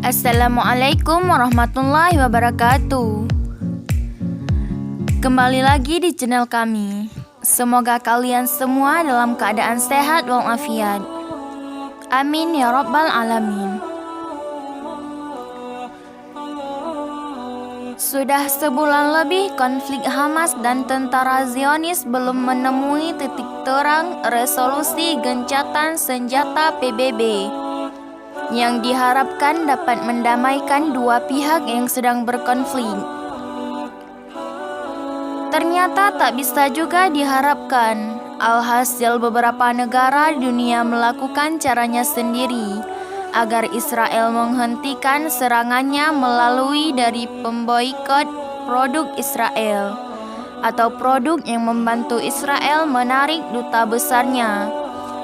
Assalamualaikum warahmatullahi wabarakatuh. Kembali lagi di channel kami. Semoga kalian semua dalam keadaan sehat walafiat. Amin ya rabbal alamin. Sudah sebulan lebih konflik Hamas dan tentara Zionis belum menemui titik terang resolusi gencatan senjata PBB yang diharapkan dapat mendamaikan dua pihak yang sedang berkonflik. Ternyata tak bisa juga diharapkan. Alhasil beberapa negara dunia melakukan caranya sendiri agar Israel menghentikan serangannya melalui dari pemboikot produk Israel atau produk yang membantu Israel menarik duta besarnya,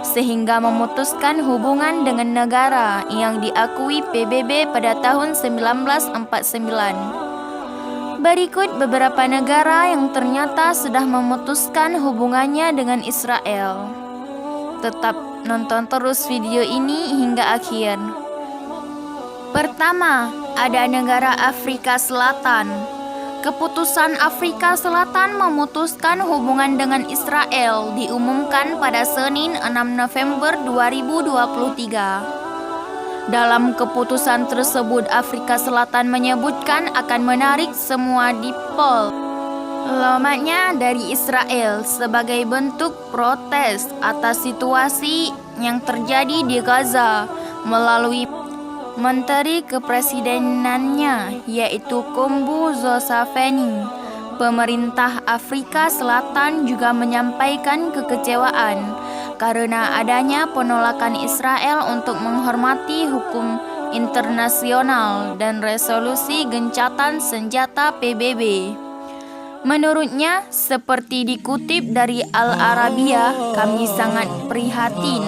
sehingga memutuskan hubungan dengan negara yang diakui PBB pada tahun 1949. Berikut beberapa negara yang ternyata sudah memutuskan hubungannya dengan Israel. Tetap nonton terus video ini hingga akhir. Pertama, ada negara Afrika Selatan. Keputusan Afrika Selatan memutuskan hubungan dengan Israel diumumkan pada Senin 6 November 2023. Dalam keputusan tersebut, Afrika Selatan menyebutkan akan menarik semua diplomatnya dari Israel sebagai bentuk protes atas situasi yang terjadi di Gaza melalui Menteri Kepresidenannya, yaitu Kombu Zosafeni. Pemerintah Afrika Selatan juga menyampaikan kekecewaan karena adanya penolakan Israel untuk menghormati hukum internasional dan resolusi gencatan senjata PBB. Menurutnya, seperti dikutip dari Al-Arabiya, kami sangat prihatin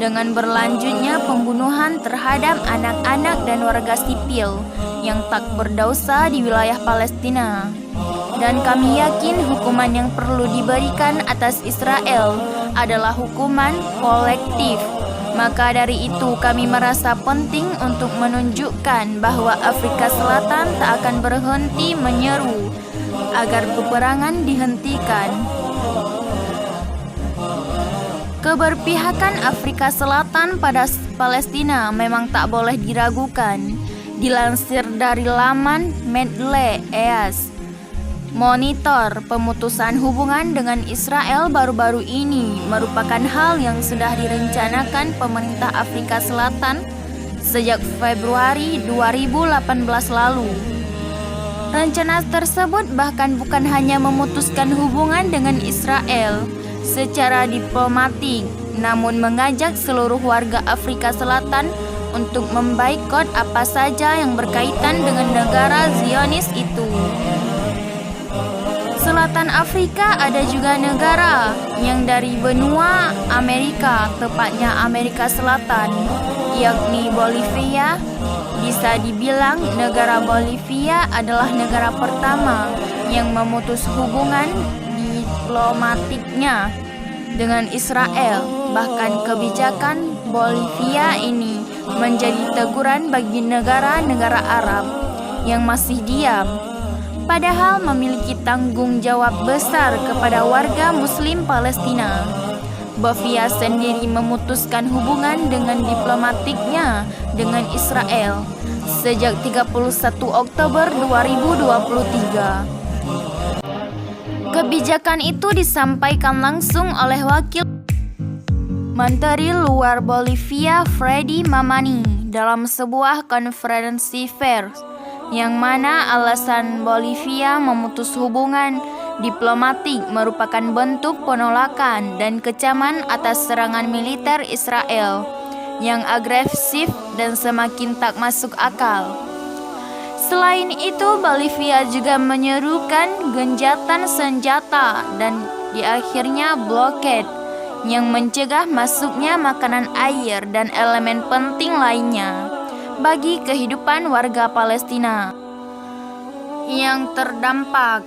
dengan berlanjutnya pembunuhan terhadap anak-anak dan warga sipil yang tak berdosa di wilayah Palestina. Dan kami yakin hukuman yang perlu diberikan atas Israel adalah hukuman kolektif. Maka dari itu kami merasa penting untuk menunjukkan bahwa Afrika Selatan tak akan berhenti menyeru agar peperangan dihentikan. Keberpihakan Afrika Selatan pada Palestina memang tak boleh diragukan. Dilansir dari laman Medle Eas, monitor pemutusan hubungan dengan Israel baru-baru ini merupakan hal yang sudah direncanakan pemerintah Afrika Selatan sejak Februari 2018 lalu. Rencana tersebut bahkan bukan hanya memutuskan hubungan dengan Israel secara diplomatik, namun mengajak seluruh warga Afrika Selatan untuk memboikot apa saja yang berkaitan dengan negara Zionis itu. Selatan Afrika ada juga negara yang dari benua Amerika, tepatnya Amerika Selatan, yakni Bolivia. Bisa dibilang negara Bolivia adalah negara pertama yang memutus hubungan diplomatiknya dengan Israel. Bahkan kebijakan Bolivia ini menjadi teguran bagi negara-negara Arab yang masih diam, padahal memiliki tanggung jawab besar kepada warga Muslim Palestina. Bolivia sendiri memutuskan hubungan dengan diplomatiknya dengan Israel sejak 31 Oktober 2023. Kebijakan itu disampaikan langsung oleh Wakil Menteri Luar Bolivia Freddy Mamani dalam sebuah konferensi pers, yang mana alasan Bolivia memutus hubungan diplomatik merupakan bentuk penolakan dan kecaman atas serangan militer Israel yang agresif dan semakin tak masuk akal. Selain itu, Bolivia juga menyerukan gencatan senjata dan di akhirnya blokade yang mencegah masuknya makanan, air, dan elemen penting lainnya bagi kehidupan warga Palestina yang terdampak.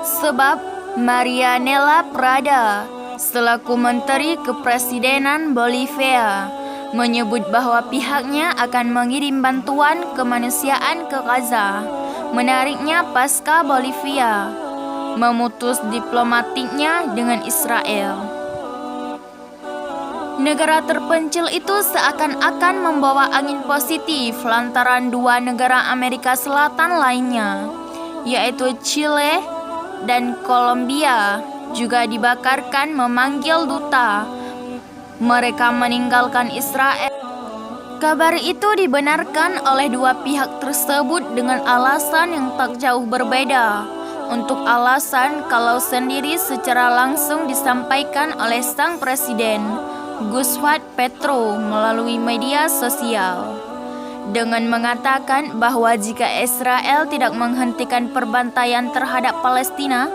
Sebab Marianela Prada selaku Menteri Kepresidenan Bolivia menyebut bahwa pihaknya akan mengirim bantuan kemanusiaan ke Gaza. Menariknya, pasca Bolivia memutus diplomatiknya dengan Israel, negara terpencil itu seakan-akan membawa angin positif lantaran dua negara Amerika Selatan lainnya, yaitu Chile dan Kolombia, juga dibakarkan memanggil duta mereka meninggalkan Israel. Kabar itu dibenarkan oleh dua pihak tersebut dengan alasan yang tak jauh berbeda. Untuk alasan kalau sendiri secara langsung disampaikan oleh sang presiden Gustavo Petro melalui media sosial, dengan mengatakan bahwa jika Israel tidak menghentikan perbantaian terhadap Palestina,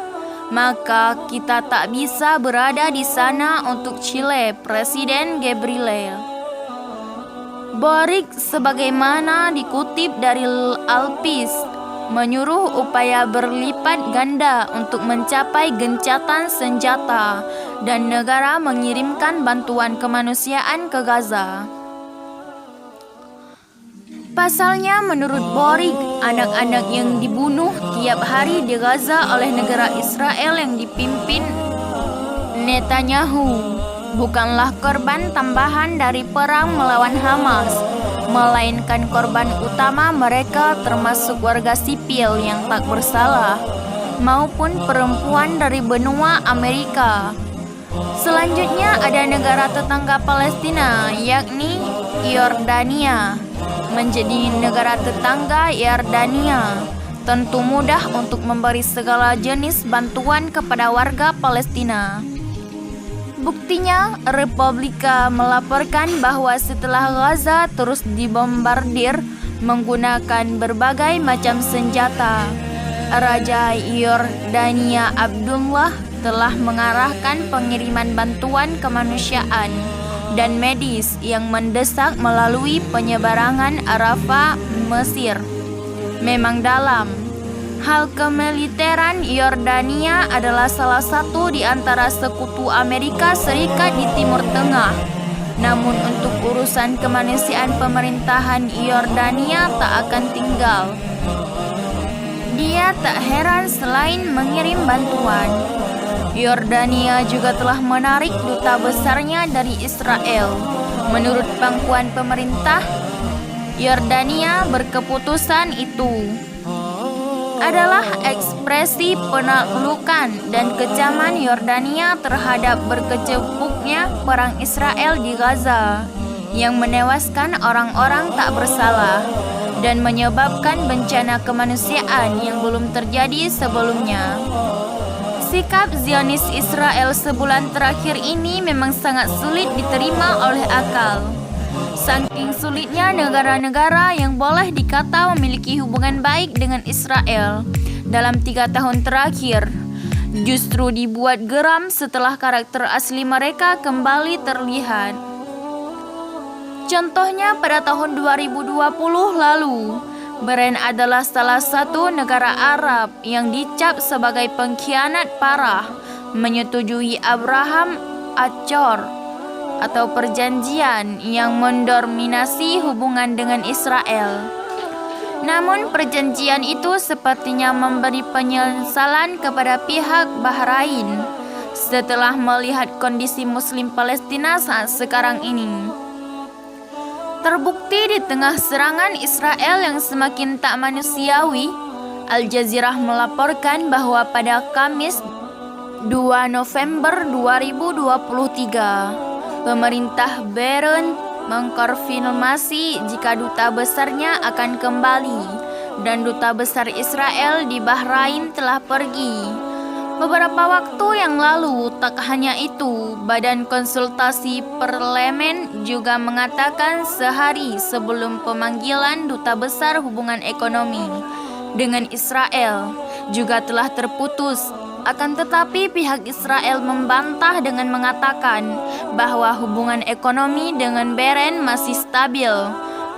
maka kita tak bisa berada di sana. Untuk Chile, Presiden Gabriel Boric, sebagaimana dikutip dari Alpis, menyuruh upaya berlipat ganda untuk mencapai gencatan senjata dan negara mengirimkan bantuan kemanusiaan ke Gaza. Pasalnya, menurut Boric, anak-anak yang dibunuh tiap hari di Gaza oleh negara Israel yang dipimpin Netanyahu bukanlah korban tambahan dari perang melawan Hamas, melainkan korban utama mereka, termasuk warga sipil yang tak bersalah maupun perempuan dari benua Amerika. Selanjutnya ada negara tetangga Palestina, yakni Yordania. Menjadi negara tetangga Yordania tentu mudah untuk memberi segala jenis bantuan kepada warga Palestina. Buktinya, Republika melaporkan bahwa setelah Gaza terus dibombardir menggunakan berbagai macam senjata, Raja Yordania Abdullah telah mengarahkan pengiriman bantuan kemanusiaan dan medis yang mendesak melalui penyeberangan Arafah, Mesir. Memang dalam hal kemiliteran, Yordania adalah salah satu di antara sekutu Amerika Serikat di Timur Tengah. Namun untuk urusan kemanusiaan, pemerintahan Yordania tak akan tinggal. Dia tak heran selain mengirim bantuan, Yordania juga telah menarik duta besarnya dari Israel. Menurut pangkuan pemerintah Yordania, berkeputusan itu adalah ekspresi penaklukan dan kecaman Yordania terhadap berkecamuknya perang Israel di Gaza yang menewaskan orang-orang tak bersalah dan menyebabkan bencana kemanusiaan yang belum terjadi sebelumnya. Sikap Zionis Israel sebulan terakhir ini memang sangat sulit diterima oleh akal. Saking sulitnya, negara-negara yang boleh dikata memiliki hubungan baik dengan Israel dalam 3 tahun terakhir justru dibuat geram setelah karakter asli mereka kembali terlihat. Contohnya pada tahun 2020 lalu, Bahrain adalah salah satu negara Arab yang dicap sebagai pengkhianat parah menyetujui Abraham Accord atau perjanjian yang mendominasi hubungan dengan Israel. Namun perjanjian itu sepertinya memberi penyesalan kepada pihak Bahrain setelah melihat kondisi Muslim Palestina saat sekarang ini. Terbukti di tengah serangan Israel yang semakin tak manusiawi, Al Jazeera melaporkan bahwa pada Kamis 2 November 2023, pemerintah Bahrain mengkonfirmasi jika duta besarnya akan kembali dan duta besar Israel di Bahrain telah pergi. Beberapa waktu yang lalu, tak hanya itu, Badan Konsultasi Parlemen juga mengatakan sehari sebelum pemanggilan duta besar hubungan ekonomi dengan Israel juga telah terputus. Akan tetapi pihak Israel membantah dengan mengatakan bahwa hubungan ekonomi dengan Bahrain masih stabil.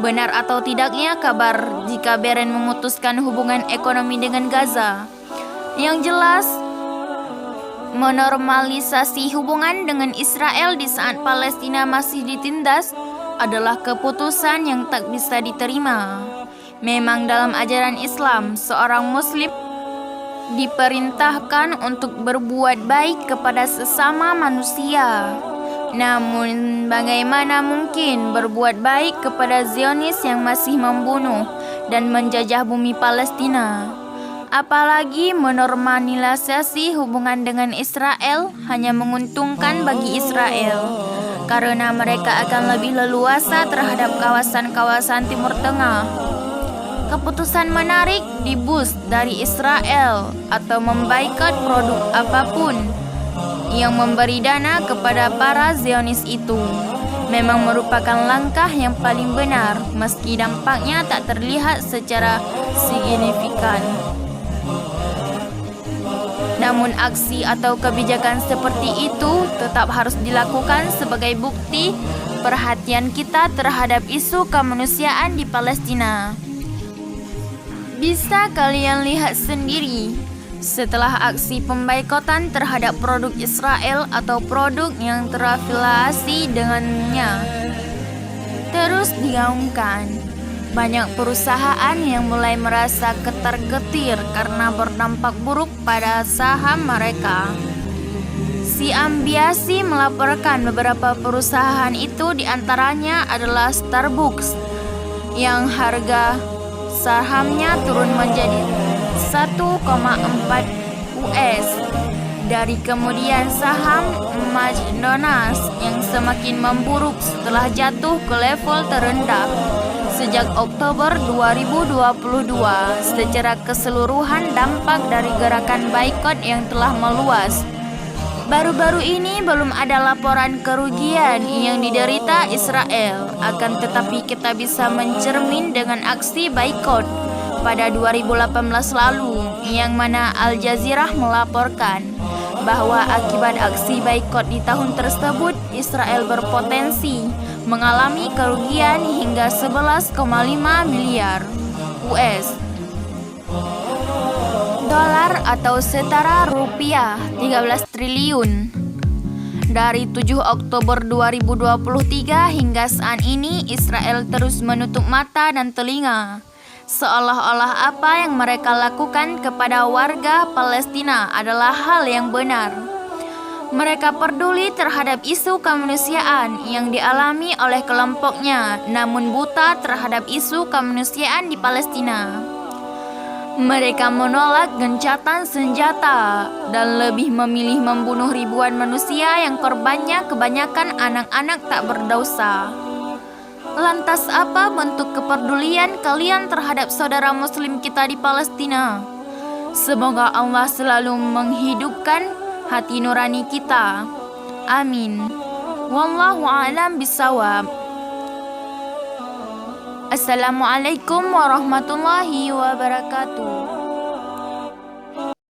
Benar atau tidaknya kabar jika Bahrain memutuskan hubungan ekonomi dengan Gaza? Yang jelas, menormalisasi hubungan dengan Israel di saat Palestina masih ditindas adalah keputusan yang tak bisa diterima. Memang dalam ajaran Islam, seorang muslim diperintahkan untuk berbuat baik kepada sesama manusia. Namun, bagaimana mungkin berbuat baik kepada Zionis yang masih membunuh dan menjajah bumi Palestina? Apalagi menormalisasi hubungan dengan Israel hanya menguntungkan bagi Israel, karena mereka akan lebih leluasa terhadap kawasan-kawasan Timur Tengah. Keputusan menarik dibus dari Israel atau memboikot produk apapun yang memberi dana kepada para Zionis itu memang merupakan langkah yang paling benar, meski dampaknya tak terlihat secara signifikan. Namun aksi atau kebijakan seperti itu tetap harus dilakukan sebagai bukti perhatian kita terhadap isu kemanusiaan di Palestina. Bisa kalian lihat sendiri, setelah aksi pemboikotan terhadap produk Israel atau produk yang terafiliasi dengannya terus digaungkan, banyak perusahaan yang mulai merasa ketar-ketir karena berdampak buruk pada saham mereka. CNBC melaporkan beberapa perusahaan itu diantaranya adalah Starbucks yang harga sahamnya turun menjadi 1,4 US. Dari kemudian saham McDonald's yang semakin memburuk setelah jatuh ke level terendah sejak Oktober 2022. Secara keseluruhan dampak dari gerakan boikot yang telah meluas. Baru-baru ini belum ada laporan kerugian yang diderita Israel, akan tetapi kita bisa mencermin dengan aksi boikot pada 2018 lalu, yang mana Al Jazeera melaporkan bahwa akibat aksi boikot di tahun tersebut, Israel berpotensi mengalami kerugian hingga 11,5 miliar US dolar atau setara rupiah 13 triliun. Dari 7 Oktober 2023 hingga saat ini, Israel terus menutup mata dan telinga, seolah-olah apa yang mereka lakukan kepada warga Palestina adalah hal yang benar. Mereka peduli terhadap isu kemanusiaan yang dialami oleh kelompoknya, namun buta terhadap isu kemanusiaan di Palestina. Mereka menolak gencatan senjata dan lebih memilih membunuh ribuan manusia yang korbannya kebanyakan anak-anak tak berdosa. Lantas apa bentuk kepedulian kalian terhadap saudara muslim kita di Palestina? Semoga Allah selalu menghidupkan hati nurani kita. Amin. Wallahu a'lam bishawab. Assalamualaikum warahmatullahi wabarakatuh.